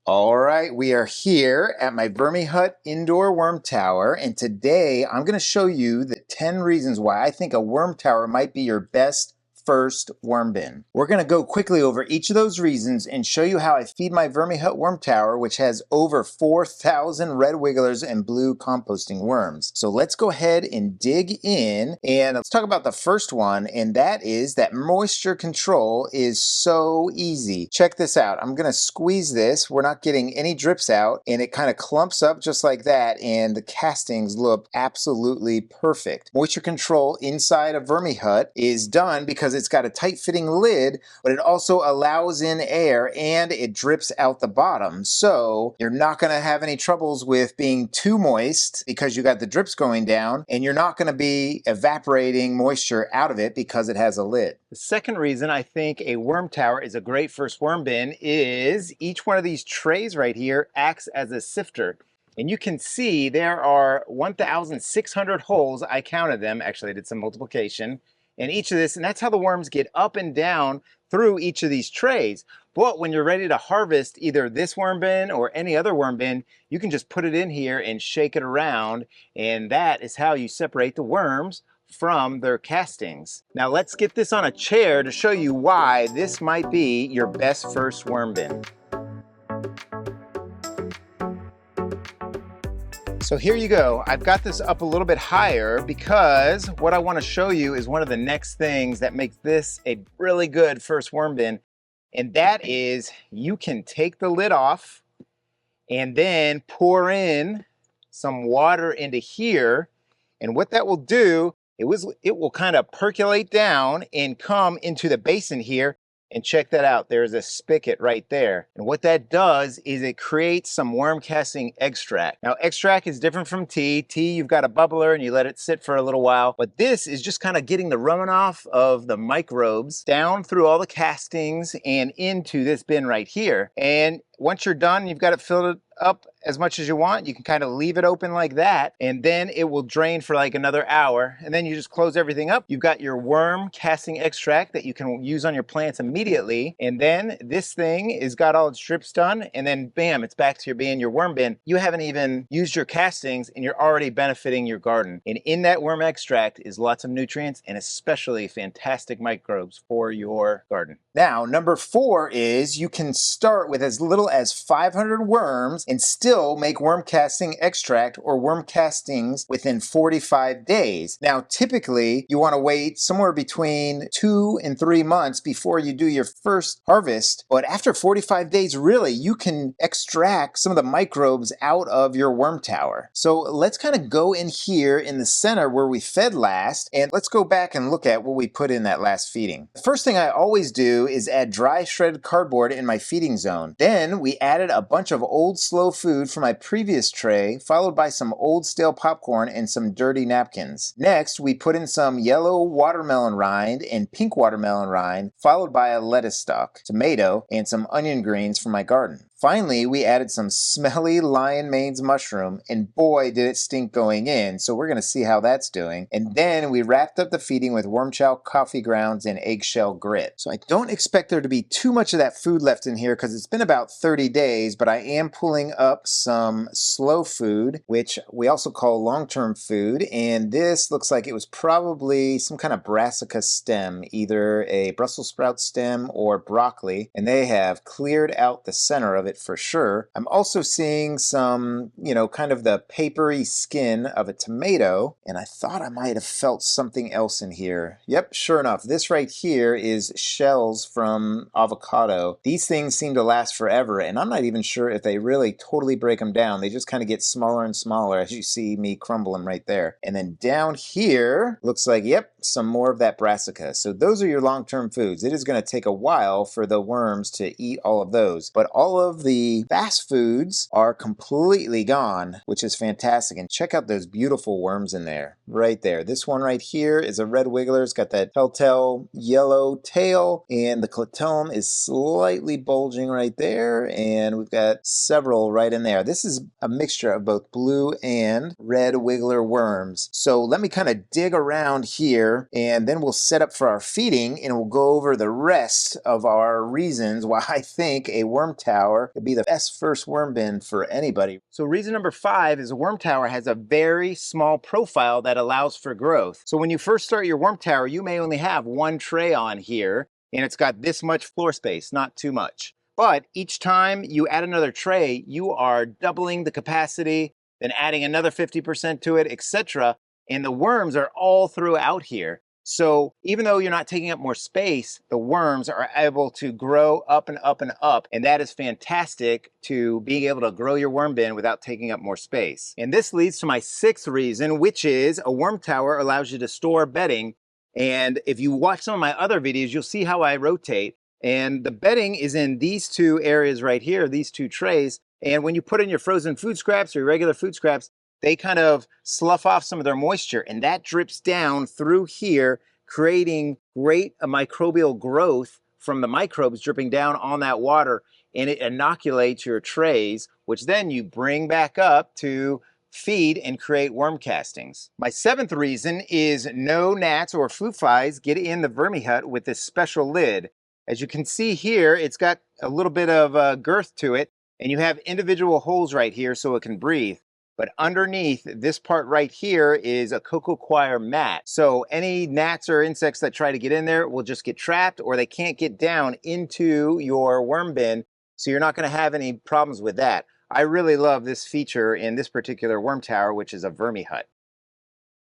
All right, we are here at my VermiHut indoor worm tower, and today I'm going to show you the 10 reasons why I think a worm tower might be your best first worm bin. We're going to go quickly over each of those reasons and show you how I feed my VermiHut worm tower, which has over 4,000 red wigglers and blue composting worms. So let's go ahead and dig in, and let's talk about the first one, and that is that moisture control is so easy. Check this out. I'm going to squeeze this. We're not getting any drips out, and it kind of clumps up just like that, and the castings look absolutely perfect. Moisture control inside a VermiHut is done because it's got a tight fitting lid, but it also allows in air and it drips out the bottom. So you're not going to have any troubles with being too moist because you got the drips going down, and you're not going to be evaporating moisture out of it because it has a lid. The second reason I think a worm tower is a great first worm bin is each one of these trays right here acts as a sifter. And you can see there are 1,600 holes. I counted them. Actually, I did some multiplication. And each of this, and that's how the worms get up and down through each of these trays. But when you're ready to harvest either this worm bin or any other worm bin, you can just put it in here and shake it around, and that is how you separate the worms from their castings. Now let's get this on a chair to show you why this might be your best first worm bin. So here you go. I've got this up a little bit higher because what I want to show you is one of the next things that makes this a really good first worm bin. And that is you can take the lid off and then pour in some water into here. And what that will do, it will kind of percolate down and come into the basin here. And check that out, there's a spigot right there. And what that does is it creates some worm casting extract. Now extract is different from tea. Tea, you've got a bubbler and you let it sit for a little while. But this is just kind of getting the runoff of the microbes down through all the castings and into this bin right here. And once you're done, you've got it filled up as much as you want. You can kind of leave it open like that, and then it will drain for like another hour, and then you just close everything up. You've got your worm casting extract that you can use on your plants immediately, and then this thing is got all its drips done, and then bam, it's back to being your worm bin. You haven't even used your castings, and you're already benefiting your garden. And in that worm extract is lots of nutrients and especially fantastic microbes for your garden. Now, number 4 is you can start with as little as 500 worms and still make worm casting extract or worm castings within 45 days. Now, typically, you want to wait somewhere between 2 and 3 months before you do your first harvest, but after 45 days, really, you can extract some of the microbes out of your worm tower. So let's kind of go in here in the center where we fed last, and let's go back and look at what we put in that last feeding. The first thing I always do is add dry shredded cardboard in my feeding zone. Then we added a bunch of old slow food from my previous tray, followed by some old stale popcorn and some dirty napkins. Next, we put in some yellow watermelon rind and pink watermelon rind, followed by a lettuce stalk, tomato, and some onion greens from my garden. Finally, we added some smelly lion mane's mushroom, and boy did it stink going in, so we're going to see how that's doing. And then we wrapped up the feeding with worm chow coffee grounds and eggshell grit. So I don't expect there to be too much of that food left in here because it's been about 30 days, but I am pulling up some slow food, which we also call long-term food, and this looks like it was probably some kind of brassica stem, either a Brussels sprout stem or broccoli, and they have cleared out the center of it for sure. I'm also seeing some, kind of the papery skin of a tomato, and I thought I might have felt something else in here. Yep, sure enough, this right here is shells from avocado. These things seem to last forever, and I'm not even sure if they really totally break them down. They just kind of get smaller and smaller as you see me crumble them right there. And then down here, looks like, yep, some more of that brassica. So those are your long-term foods. It is going to take a while for the worms to eat all of those, but all of the fast foods are completely gone, which is fantastic. And check out those beautiful worms in there, right there. This one right here is a red wiggler. It's got that telltale yellow tail, and the clatome is slightly bulging right there, and we've got several right in there. This is a mixture of both blue and red wiggler worms. So let me kind of dig around here, and then we'll set up for our feeding, and we'll go over the rest of our reasons why I think a worm tower tower could be the best first worm bin for anybody. So reason number 5 is a worm tower has a very small profile that allows for growth. So when you first start your worm tower, you may only have one tray on here, and it's got this much floor space, not too much. But each time you add another tray, you are doubling the capacity, then adding another 50% to it, etc. And the worms are all throughout here. So even though you're not taking up more space, the worms are able to grow up and up and up. And that is fantastic to being able to grow your worm bin without taking up more space. And this leads to my 6th reason, which is a worm tower allows you to store bedding. And if you watch some of my other videos, you'll see how I rotate. And the bedding is in these 2 areas right here, these 2 trays. And when you put in your frozen food scraps or your regular food scraps, they kind of slough off some of their moisture, and that drips down through here, creating great microbial growth from the microbes dripping down on that water, and it inoculates your trays, which then you bring back up to feed and create worm castings. My 7th reason is no gnats or fruit flies get in the VermiHut with this special lid. As you can see here, it's got a little bit of girth to it, and you have individual holes right here so it can breathe. But underneath this part right here is a cocoa coir mat. So any gnats or insects that try to get in there will just get trapped, or they can't get down into your worm bin. So you're not going to have any problems with that. I really love this feature in this particular worm tower, which is a VermiHut.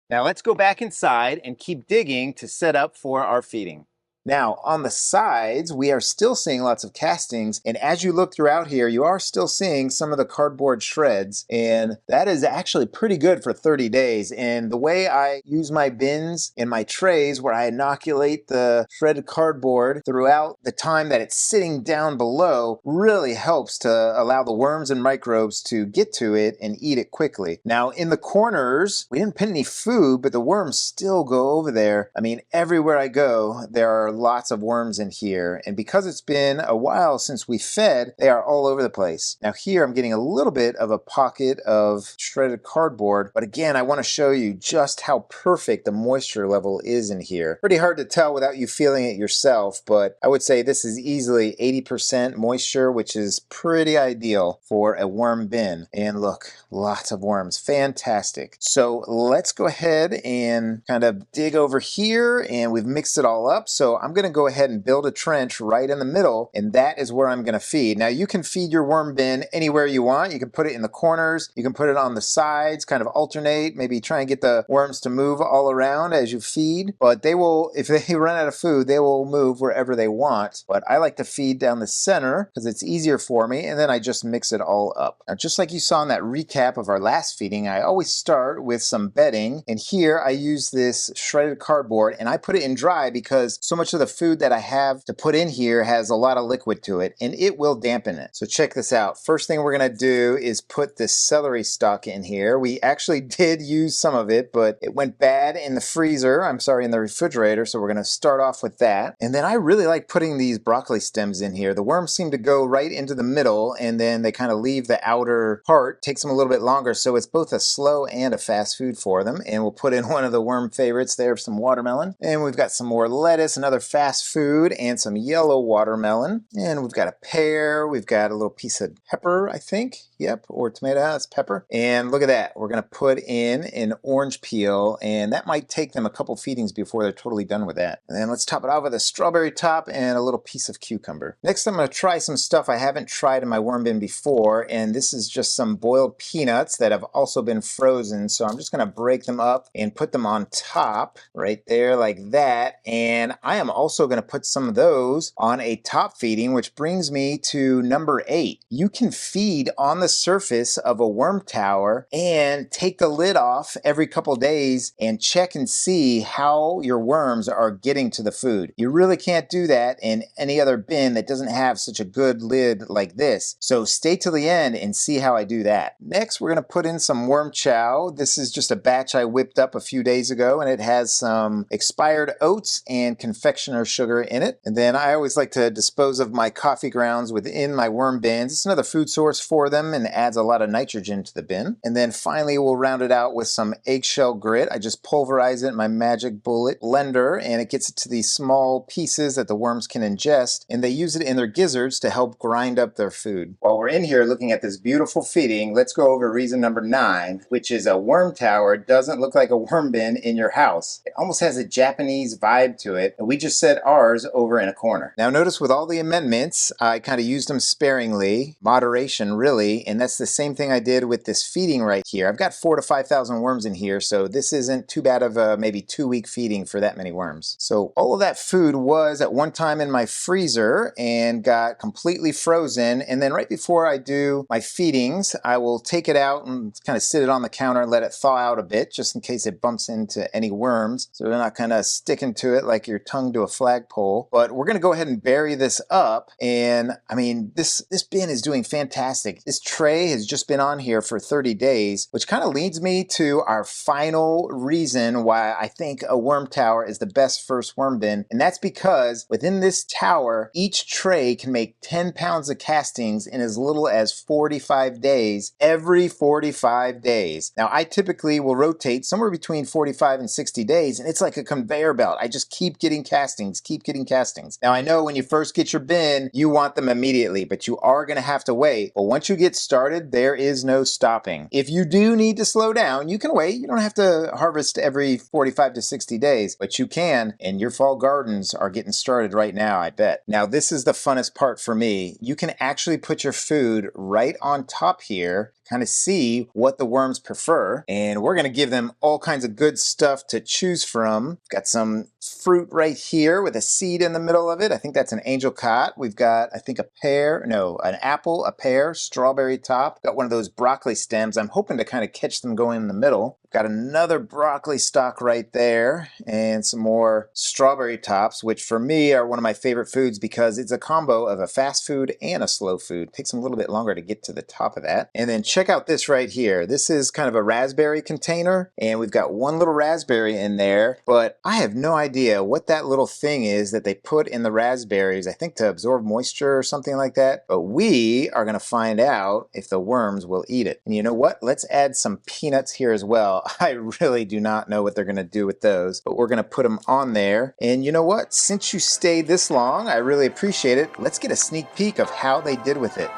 Now let's go back inside and keep digging to set up for our feeding. Now, on the sides, we are still seeing lots of castings, and as you look throughout here, you are still seeing some of the cardboard shreds, and that is actually pretty good for 30 days. And the way I use my bins and my trays, where I inoculate the shredded cardboard throughout the time that it's sitting down below, really helps to allow the worms and microbes to get to it and eat it quickly. Now, in the corners, we didn't put any food, but the worms still go over there. I mean, everywhere I go, there are lots of worms in here, and because it's been a while since we fed, they are all over the place. Now here I'm getting a little bit of a pocket of shredded cardboard, but again I want to show you just how perfect the moisture level is in here. Pretty hard to tell without you feeling it yourself, but I would say this is easily 80% moisture, which is pretty ideal for a worm bin. And look, lots of worms, fantastic. So let's go ahead and kind of dig over here, and we've mixed it all up. So I'm going to go ahead and build a trench right in the middle, and that is where I'm going to feed. Now you can feed your worm bin anywhere you want. You can put it in the corners, you can put it on the sides, kind of alternate, maybe try and get the worms to move all around as you feed, but they will, if they run out of food, they will move wherever they want. But I like to feed down the center because it's easier for me, and then I just mix it all up. Now just like you saw in that recap of our last feeding, I always start with some bedding, and here I use this shredded cardboard, and I put it in dry because so much of the food that I have to put in here has a lot of liquid to it, and it will dampen it. So check this out. First thing we're gonna do is put this celery stalk in here. We actually did use some of it, but it went bad in the freezer. I'm sorry, in the refrigerator. So we're gonna start off with that. And then I really like putting these broccoli stems in here. The worms seem to go right into the middle, and then they kind of leave the outer part. Takes them a little bit longer, so it's both a slow and a fast food for them. And we'll put in one of the worm favorites there, some watermelon. And we've got some more lettuce, another fast food, and some yellow watermelon. And we've got a pear, we've got a little piece of pepper, I think. Yep, or tomato, it's pepper. And look at that, we're gonna put in an orange peel, and that might take them a couple feedings before they're totally done with that. And then let's top it off with a strawberry top and a little piece of cucumber. Next, I'm gonna try some stuff I haven't tried in my worm bin before, and this is just some boiled peanuts that have also been frozen. So I'm just gonna break them up and put them on top right there like that. And I am also gonna put some of those on a top feeding, which brings me to number 8. You can feed on the surface of a worm tower and take the lid off every couple days and check and see how your worms are getting to the food. You really can't do that in any other bin that doesn't have such a good lid like this. So stay till the end and see how I do that. Next, we're gonna put in some worm chow. This is just a batch I whipped up a few days ago, and it has some expired oats and confectionery confectioner sugar in it. And then I always like to dispose of my coffee grounds within my worm bins. It's another food source for them and adds a lot of nitrogen to the bin. And then finally we'll round it out with some eggshell grit. I just pulverize it in my magic bullet blender and it gets it to these small pieces that the worms can ingest, and they use it in their gizzards to help grind up their food. While we're in here looking at this beautiful feeding, let's go over reason number 9, which is a worm tower doesn't look like a worm bin in your house. It almost has a Japanese vibe to it, and we just set ours over in a corner. Now notice with all the amendments, I kind of used them sparingly, moderation really, and that's the same thing I did with this feeding right here. I've got 4,000 to 5,000 worms in here, so this isn't too bad of a maybe 2-week feeding for that many worms. So all of that food was at one time in my freezer and got completely frozen, and then right before I do my feedings, I will take it out and kind of sit it on the counter and let it thaw out a bit, just in case it bumps into any worms, so they're not kind of sticking to it like your tongue to a flagpole. But we're gonna go ahead and bury this up, and I mean, this bin is doing fantastic. This tray has just been on here for 30 days, which kind of leads me to our final reason why I think a worm tower is the best first worm bin, and that's because within this tower, each tray can make 10 pounds of castings in as little as 45 days, every 45 days. Now, I typically will rotate somewhere between 45 and 60 days, and it's like a conveyor belt. I just keep getting castings, keep getting castings. Now, I know when you first get your bin, you want them immediately, but you are gonna have to wait. But once you get started, there is no stopping. If you do need to slow down, you can wait. You don't have to harvest every 45 to 60 days, but you can, and your fall gardens are getting started right now, I bet. Now, this is the funnest part for me. You can actually put your food right on top here, kind of see what the worms prefer, and we're gonna give them all kinds of good stuff to choose from. Got some fruit right here with a seed in the middle of it. I think that's an angel cot. We've got, I think, an apple, a pear, strawberry top. Got one of those broccoli stems. I'm hoping to kind of catch them going in the middle. Got another broccoli stalk right there, and some more strawberry tops, which for me are one of my favorite foods because it's a combo of a fast food and a slow food. Takes them a little bit longer to get to the top of that. And then check out this right here. This is kind of a raspberry container, and we've got one little raspberry in there, but I have no idea what that little thing is that they put in the raspberries, I think to absorb moisture or something like that, but we are gonna find out if the worms will eat it. And you know what? Let's add some peanuts here as well. I really do not know what they're gonna do with those, but we're gonna put them on there. And you know what? Since you stayed this long, I really appreciate it. Let's get a sneak peek of how they did with it.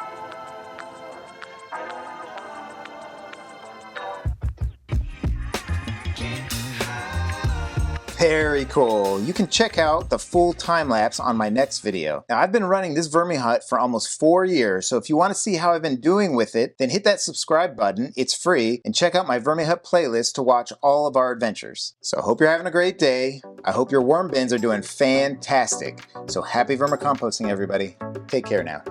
Very cool. You can check out the full time lapse on my next video. Now, I've been running this VermiHut for almost 4 years, so if you want to see how I've been doing with it, then hit that subscribe button. It's free, and check out my VermiHut playlist to watch all of our adventures. So I hope you're having a great day. I hope your worm bins are doing fantastic. So happy vermicomposting, everybody. Take care now.